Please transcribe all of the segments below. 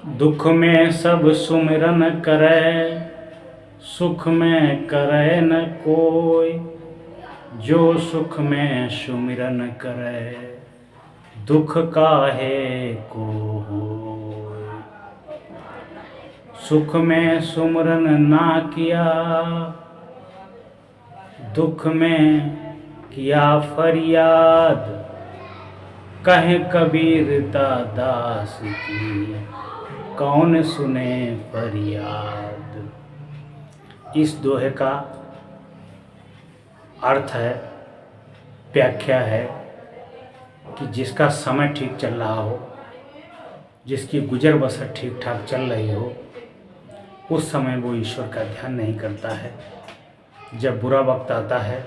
दुख में सब सुमिरन करे, सुख में करे न कोई। जो सुख में सुमिरन करे, दुख काहे को होय। सुख में सुमिरन ना किया, दुख में किया फरियाद। कहे कबीर दास की, कौन सुने फरियाद। इस दोहे का अर्थ है, व्याख्या है कि जिसका समय ठीक चल रहा हो, जिसकी गुजर बसर ठीक ठाक चल रही हो, उस समय वो ईश्वर का ध्यान नहीं करता है। जब बुरा वक्त आता है,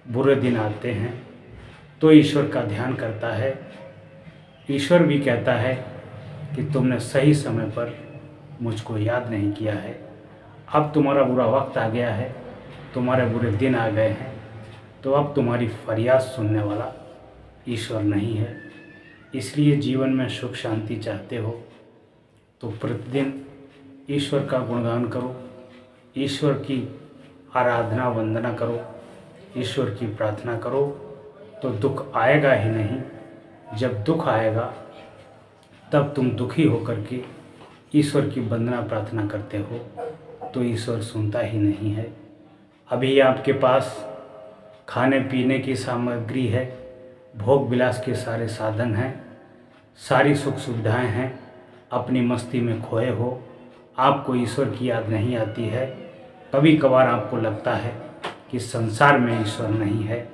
बुरे दिन आते हैं, तो ईश्वर का ध्यान करता है। ईश्वर भी कहता है कि तुमने सही समय पर मुझको याद नहीं किया है। अब तुम्हारा बुरा वक्त आ गया है, तुम्हारे बुरे दिन आ गए हैं, तो अब तुम्हारी फरियाद सुनने वाला ईश्वर नहीं है। इसलिए जीवन में सुख शांति चाहते हो तो प्रतिदिन ईश्वर का गुणगान करो, ईश्वर की आराधना वंदना करो, ईश्वर की प्रार्थना करो, तो दुख आएगा ही नहीं। जब दुख आएगा तब तुम दुखी होकर के ईश्वर की वंदना प्रार्थना करते हो तो ईश्वर सुनता ही नहीं है। अभी आपके पास खाने पीने की सामग्री है, भोग विलास के सारे साधन हैं, सारी सुख सुविधाएं हैं, अपनी मस्ती में खोए हो, आपको ईश्वर की याद नहीं आती है। कभी कभार आपको लगता है कि संसार में ईश्वर नहीं है।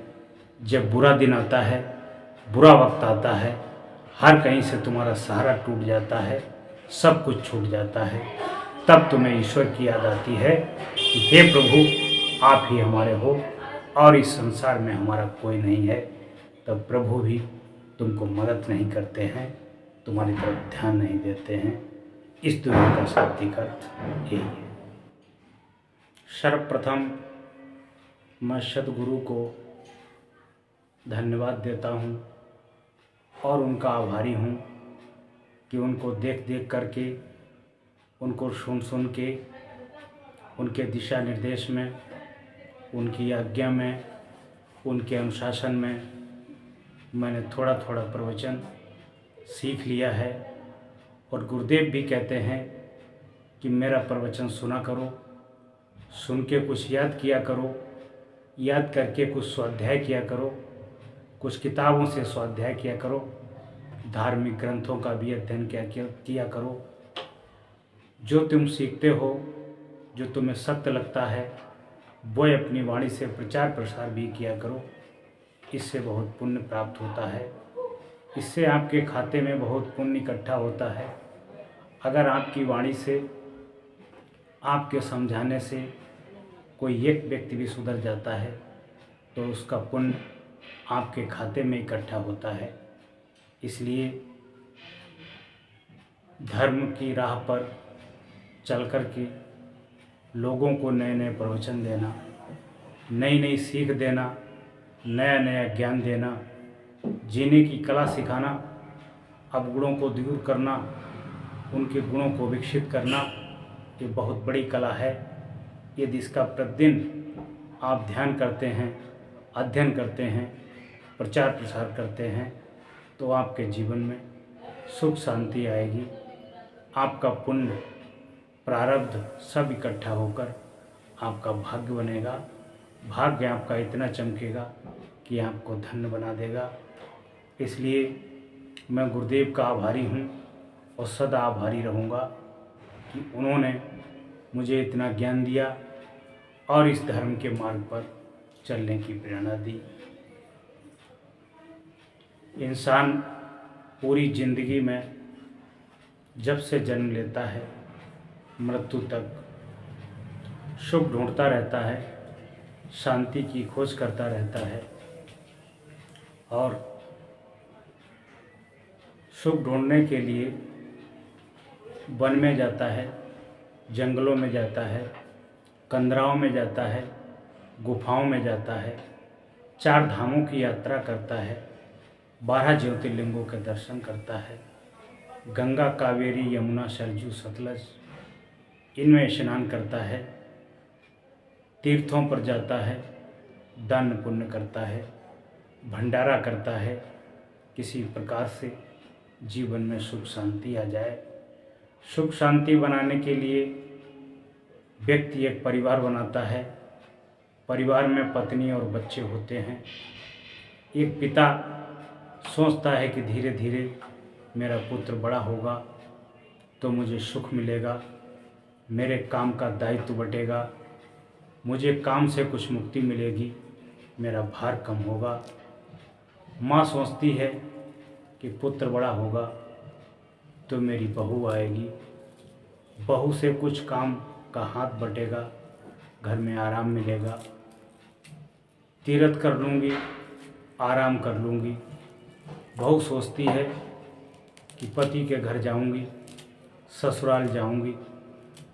जब बुरा दिन आता है, बुरा वक्त आता है, हर कहीं से तुम्हारा सहारा टूट जाता है, सब कुछ छूट जाता है, तब तुम्हें ईश्वर की याद आती है कि हे प्रभु, आप ही हमारे हो और इस संसार में हमारा कोई नहीं है। तब प्रभु भी तुमको मदद नहीं करते हैं, तुम्हारी तरफ ध्यान नहीं देते हैं। इस दुनिया का शाब्दिक अर्थ यही है। सर्वप्रथम मैं सद्गुरु को धन्यवाद देता हूँ और उनका आभारी हूँ कि उनको देख देख करके, उनको सुन सुन के, उनके दिशा निर्देश में, उनकी आज्ञा में, उनके अनुशासन में मैंने थोड़ा थोड़ा प्रवचन सीख लिया है। और गुरुदेव भी कहते हैं कि मेरा प्रवचन सुना करो, सुन के कुछ याद किया करो, याद करके कुछ स्वाध्याय किया करो, कुछ किताबों से स्वाध्याय किया करो, धार्मिक ग्रंथों का भी अध्ययन किया करो। जो तुम सीखते हो, जो तुम्हें सत्य लगता है, वो अपनी वाणी से प्रचार प्रसार भी किया करो। इससे बहुत पुण्य प्राप्त होता है, इससे आपके खाते में बहुत पुण्य इकट्ठा होता है। अगर आपकी वाणी से, आपके समझाने से कोई एक व्यक्ति भी सुधर जाता है तो उसका पुण्य आपके खाते में इकट्ठा होता है। इसलिए धर्म की राह पर चल कर के लोगों को नए नए प्रवचन देना, नई नई सीख देना, नया नया ज्ञान देना, जीने की कला सिखाना, अवगुणों को दूर करना, उनके गुणों को विकसित करना, ये बहुत बड़ी कला है। यदि इसका प्रतिदिन आप ध्यान करते हैं, अध्ययन करते हैं, प्रचार प्रसार करते हैं, तो आपके जीवन में सुख शांति आएगी। आपका पुण्य प्रारब्ध सब इकट्ठा होकर आपका भाग्य बनेगा। भाग्य आपका इतना चमकेगा कि आपको धन्य बना देगा। इसलिए मैं गुरुदेव का आभारी हूँ और सदा आभारी रहूँगा कि उन्होंने मुझे इतना ज्ञान दिया और इस धर्म के मार्ग पर चलने की प्रेरणा दी। इंसान पूरी जिंदगी में जब से जन्म लेता है, मृत्यु तक सुख ढूंढता रहता है, शांति की खोज करता रहता है और सुख ढूंढने के लिए वन में जाता है, जंगलों में जाता है, कंदराओं में जाता है, गुफाओं में जाता है, 4 धामों की यात्रा करता है, 12 ज्योतिर्लिंगों के दर्शन करता है। गंगा, कावेरी, यमुना, सरजू, सतलज इनमें स्नान करता है, तीर्थों पर जाता है, दान पुण्य करता है, भंडारा करता है, किसी प्रकार से जीवन में सुख शांति आ जाए। सुख शांति बनाने के लिए व्यक्ति एक परिवार बनाता है। परिवार में पत्नी और बच्चे होते हैं। एक पिता सोचता है कि धीरे धीरे मेरा पुत्र बड़ा होगा तो मुझे सुख मिलेगा, मेरे काम का दायित्व बटेगा, मुझे काम से कुछ मुक्ति मिलेगी, मेरा भार कम होगा। माँ सोचती है कि पुत्र बड़ा होगा तो मेरी बहू आएगी, बहू से कुछ काम का हाथ बटेगा, घर में आराम मिलेगा, तीर्थ कर लूँगी, आराम कर लूँगी। बहू सोचती है कि पति के घर जाऊँगी, ससुराल जाऊँगी,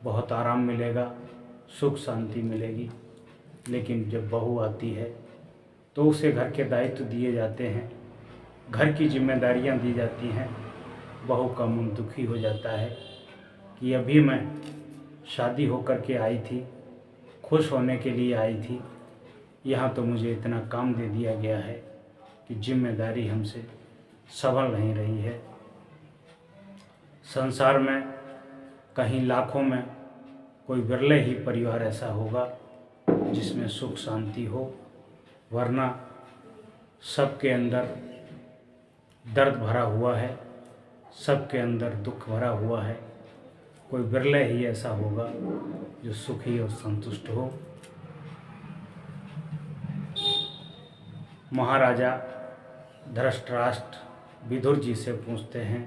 बहुत आराम मिलेगा, सुख शांति मिलेगी। लेकिन जब बहू आती है तो उसे घर के दायित्व दिए जाते हैं, घर की जिम्मेदारियां दी जाती हैं। बहू का मन दुखी हो जाता है कि अभी मैं शादी होकर के आई थी, खुश होने के लिए आई थी, यहाँ तो मुझे इतना काम दे दिया गया है कि जिम्मेदारी हमसे संभल नहीं रही है। संसार में कहीं लाखों में कोई विरले ही परिवार ऐसा होगा जिसमें सुख शांति हो, वरना सबके अंदर दर्द भरा हुआ है, सबके अंदर दुख भरा हुआ है। कोई विरले ही ऐसा होगा जो सुखी और संतुष्ट हो। महाराजा धृतराष्ट्र विदुर जी से पूछते हैं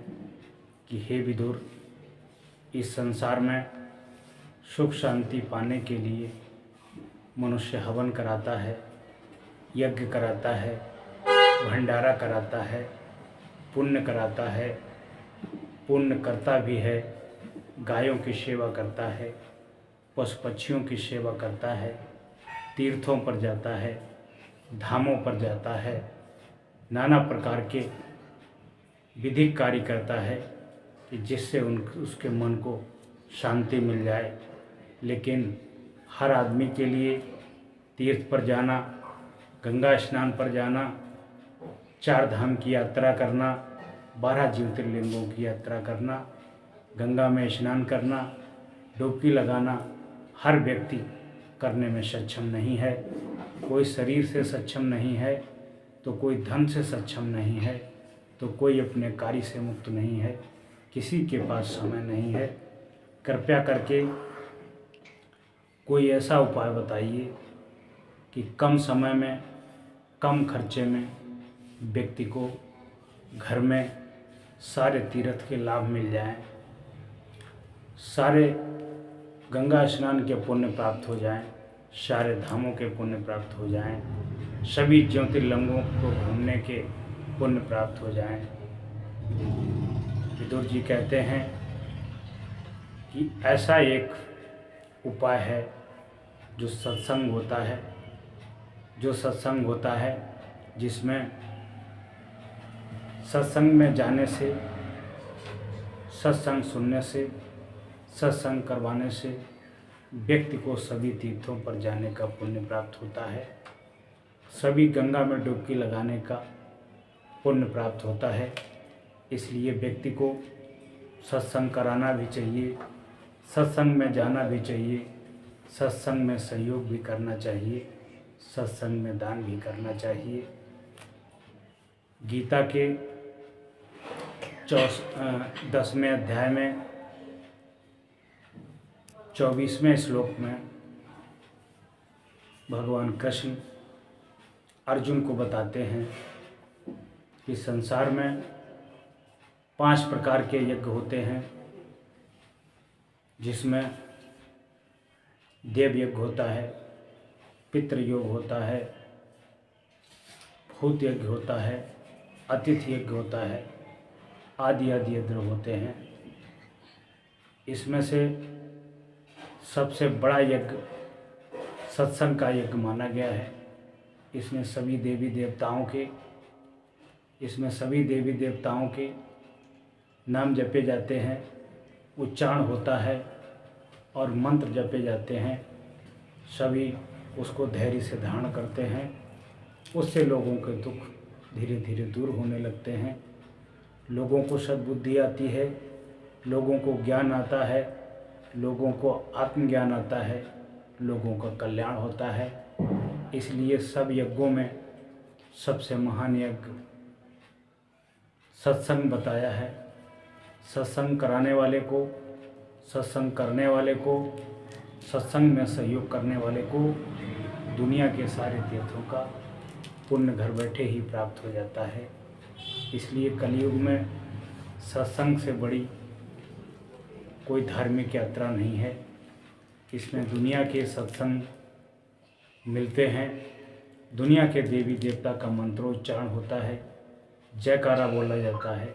कि हे विदुर, इस संसार में सुख शांति पाने के लिए मनुष्य हवन कराता है, यज्ञ कराता है, भंडारा कराता है, पुण्य कराता है, पुण्य करता भी है, गायों की सेवा करता है, पशु पक्षियों की सेवा करता है, तीर्थों पर जाता है, धामों पर जाता है, नाना प्रकार के विधिक कार्य करता है कि जिससे उसके मन को शांति मिल जाए। लेकिन हर आदमी के लिए तीर्थ पर जाना, गंगा स्नान पर जाना, 4 धाम की यात्रा करना, 12 ज्योतिर्लिंगों की यात्रा करना, गंगा में स्नान करना, डुबकी लगाना हर व्यक्ति करने में सक्षम नहीं है। कोई शरीर से सक्षम नहीं है, तो कोई धन से सक्षम नहीं है, तो कोई अपने कार्य से मुक्त नहीं है, किसी के पास समय नहीं है। कृपया करके कोई ऐसा उपाय बताइए कि कम समय में, कम खर्चे में व्यक्ति को घर में सारे तीर्थ के लाभ मिल जाएं, सारे गंगा स्नान के पुण्य प्राप्त हो जाएं, सारे धामों के पुण्य प्राप्त हो जाएं, सभी ज्योतिर्लिंगों को घूमने के पुण्य प्राप्त हो जाएं। विदुर जी कहते हैं कि ऐसा एक उपाय है जो सत्संग होता है, जो सत्संग होता है जिसमें सत्संग में जाने से, सत्संग सुनने से, सत्संग करवाने से व्यक्ति को सभी तीर्थों पर जाने का पुण्य प्राप्त होता है, सभी गंगा में डुबकी लगाने का पुण्य प्राप्त होता है। इसलिए व्यक्ति को सत्संग कराना भी चाहिए, सत्संग में जाना भी चाहिए, सत्संग में सहयोग भी करना चाहिए, सत्संग में दान भी करना चाहिए। गीता के 10वें अध्याय में 24वें श्लोक में भगवान कृष्ण अर्जुन को बताते हैं कि संसार में 5 प्रकार के यज्ञ होते हैं, जिसमें देव यज्ञ होता है, पितृ योग होता है, भूत यज्ञ होता है, अतिथि यज्ञ होता है, आदि आदि यज्ञ होते हैं। इसमें से सबसे बड़ा यज्ञ सत्संग का यज्ञ माना गया है। इसमें सभी देवी देवताओं के नाम जपे जाते हैं, उच्चारण होता है और मंत्र जपे जाते हैं, सभी उसको धैर्य से धारण करते हैं। उससे लोगों के दुख धीरे धीरे दूर होने लगते हैं, लोगों को सद्बुद्धि आती है, लोगों को ज्ञान आता है, लोगों को आत्मज्ञान आता है, लोगों का कल्याण होता है। इसलिए सब यज्ञों में सबसे महान यज्ञ सत्संग बताया है। सत्संग कराने वाले को, सत्संग करने वाले को, सत्संग में सहयोग करने वाले को दुनिया के सारे तीर्थों का पुण्य घर बैठे ही प्राप्त हो जाता है। इसलिए कलयुग में सत्संग से बड़ी कोई धार्मिक यात्रा नहीं है। इसमें दुनिया के सत्संग मिलते हैं, दुनिया के देवी देवता का मंत्रोच्चारण होता है, जयकारा बोला जाता है,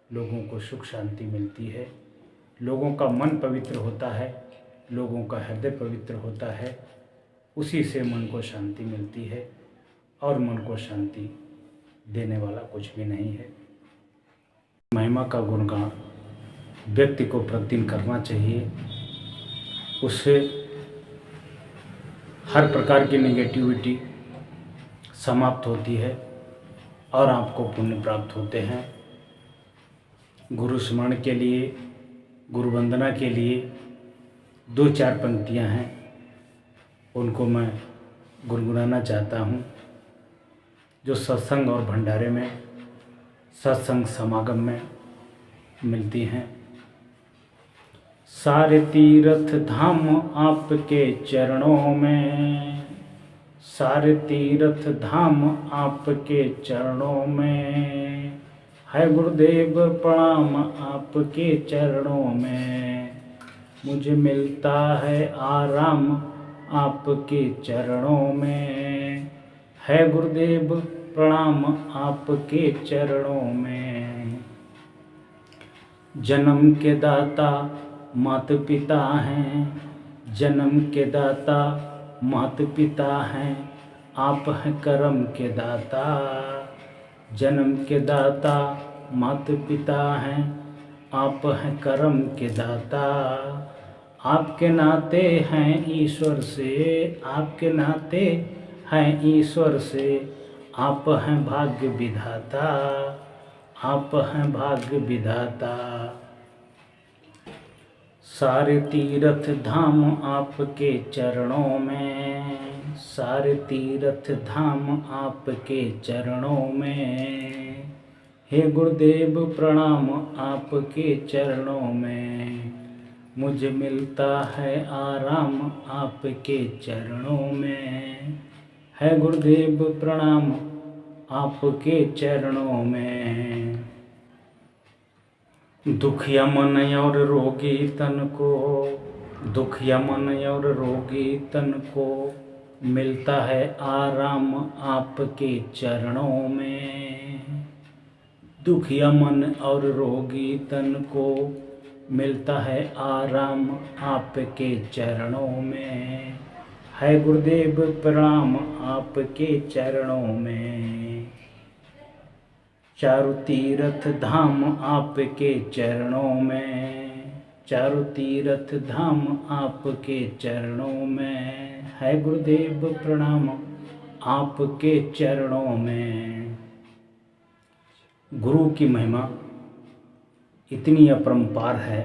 लोगों को सुख शांति मिलती है, लोगों का मन पवित्र होता है, लोगों का हृदय पवित्र होता है। उसी से मन को शांति मिलती है और मन को शांति देने वाला कुछ भी नहीं है। महिमा का गुणगान व्यक्ति को प्रतिदिन करना चाहिए। उससे हर प्रकार की नेगेटिविटी समाप्त होती है और आपको पुण्य प्राप्त होते हैं। गुरु स्मरण के लिए, गुरु वंदना के लिए 2-4 पंक्तियां हैं, उनको मैं गुनगुनाना चाहता हूँ, जो सत्संग और भंडारे में, सत्संग समागम में मिलती हैं। सारे तीर्थ धाम आपके चरणों में, सारे तीर्थ धाम आपके चरणों में, है गुरुदेव प्रणाम आपके चरणों में, मुझे मिलता है आराम आपके चरणों में, है गुरुदेव प्रणाम आपके चरणों में। जन्म के दाता माता पिता हैं, जन्म के दाता माता पिता हैं, आप हैं कर्म के दाता। जन्म के दाता माता पिता हैं, आप हैं कर्म के दाता। आपके नाते हैं ईश्वर से, आपके नाते हैं ईश्वर से, आप हैं भाग्य विधाता, आप हैं भाग्य विधाता। सारे तीर्थ धाम आपके चरणों में, सारे तीर्थ धाम आपके चरणों में, हे गुरुदेव प्रणाम आपके चरणों में, मुझे मिलता है आराम आपके चरणों में, है गुरुदेव प्रणाम आपके चरणों में। दुखिया मन और रोगी तन को, दुखिया मन और रोगी तन को, मिलता है आराम आपके चरणों में। दुखिया मन और रोगी तन को, मिलता है आराम आपके चरणों में, है गुरुदेव प्रणाम आपके चरणों में। चारों तीर्थ धाम आपके चरणों में, चारों तीर्थ धाम आपके चरणों में, है गुरुदेव प्रणाम आपके चरणों में। गुरु की महिमा इतनी अपरंपार है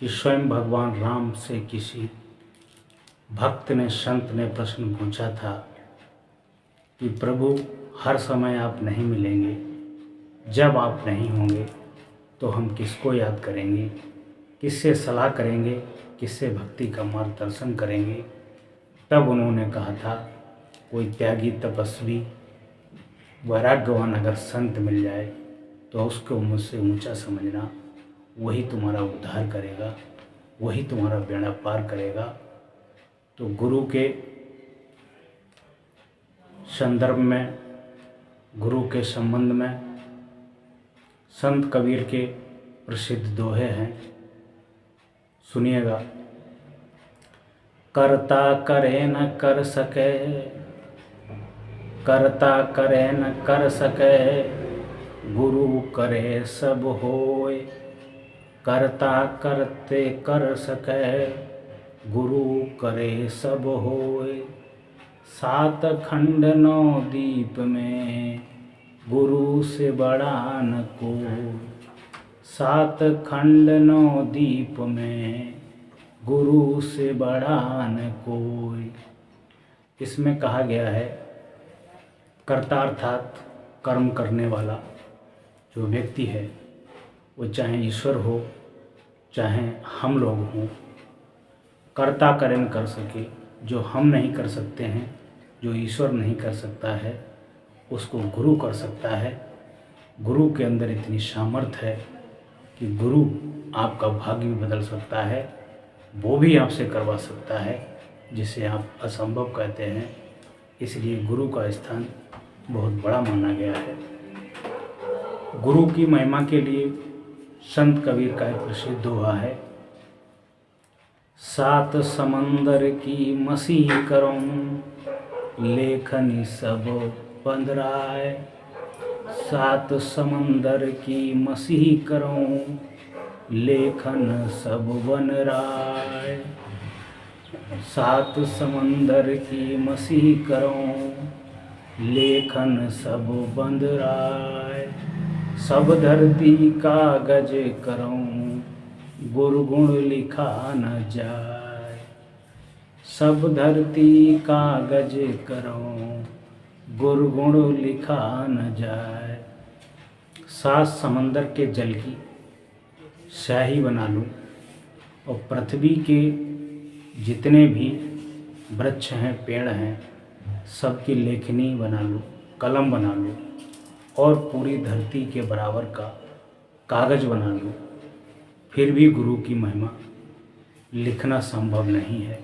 कि स्वयं भगवान राम से किसी भक्त ने, संत ने प्रश्न पूछा था कि प्रभु हर समय आप नहीं मिलेंगे, जब आप नहीं होंगे तो हम किसको याद करेंगे, किससे सलाह करेंगे, किससे भक्ति का मार्गदर्शन करेंगे। तब उन्होंने कहा था, कोई त्यागी तपस्वी वैराग्यवान अगर संत मिल जाए तो उसको मुझसे ऊंचा समझना, वही तुम्हारा उद्धार करेगा, वही तुम्हारा बेड़ा पार करेगा। तो गुरु के संदर्भ में, गुरु के संबंध में संत कबीर के प्रसिद्ध दोहे हैं, सुनिएगा। करता करे न कर सके, करता करे न कर सके, गुरु करे सब होय, करता करते कर सकै। गुरु करे सब होय, 7 खंड 9 दीप में, गुरु से बड़ा न कोई। 7 खंड 9 दीप में, गुरु से बड़ा न कोई। इसमें कहा गया है कर्ता अर्थात कर्म करने वाला जो व्यक्ति है, वो चाहे ईश्वर हो चाहे हम लोग हों, कर्ता कर्म कर सके। जो हम नहीं कर सकते हैं, जो ईश्वर नहीं कर सकता है, उसको गुरु कर सकता है। गुरु के अंदर इतनी सामर्थ्य है कि गुरु आपका भाग्य भी बदल सकता है, वो भी आपसे करवा सकता है जिसे आप असंभव कहते हैं। इसलिए गुरु का स्थान बहुत बड़ा माना गया है। गुरु की महिमा के लिए संत कबीर का एक प्रसिद्ध दोहा है, 7 समंदर की मसीह करूं, लेखनी सब बंदराय। 7 समंदर की मसीह करूं, लेखन सब बन राय। 7 समंदर की मसीह करूं, लेखन सब बंद राय। सब धरती कागज करूं, गुरु गुण लिखा न जाए। सब धरती कागज करूं, गुरु गुण लिखा न जाए। 7 समंदर के जल की स्याही बना लूं और पृथ्वी के जितने भी वृक्ष हैं, पेड़ हैं, सबकी लेखनी बना लूं, कलम बना लूं और पूरी धरती के बराबर का कागज बना लूं, फिर भी गुरु की महिमा लिखना संभव नहीं है।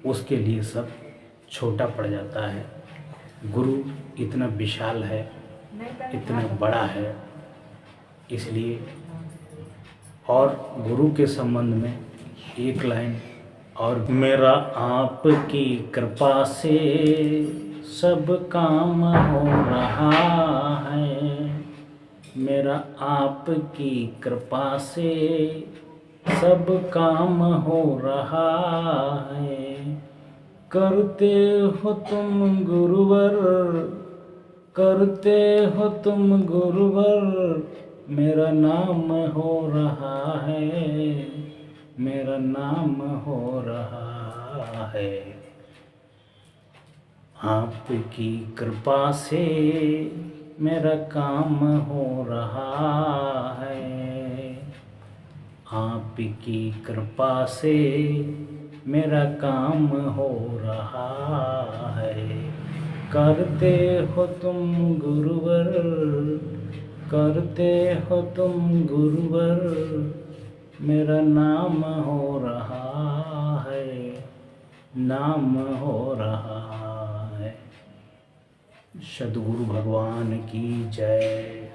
उसके लिए सब छोटा पड़ जाता है। गुरु इतना विशाल है, इतना बड़ा है। इसलिए और गुरु के संबंध में एक लाइन और, मेरा आपकी कृपा से सब काम हो रहा है। मेरा आपकी कृपा से सब काम हो रहा है। करते हो तुम गुरुवर, करते हो तुम गुरुवर, मेरा नाम हो रहा है, मेरा नाम हो रहा है। आपकी कृपा से मेरा काम हो रहा है। आपकी कृपा से मेरा काम हो रहा है। करते हो तुम गुरुवर, करते हो तुम गुरुवर, मेरा नाम हो रहा है, नाम हो रहा है। सद्गुरु भगवान की जय।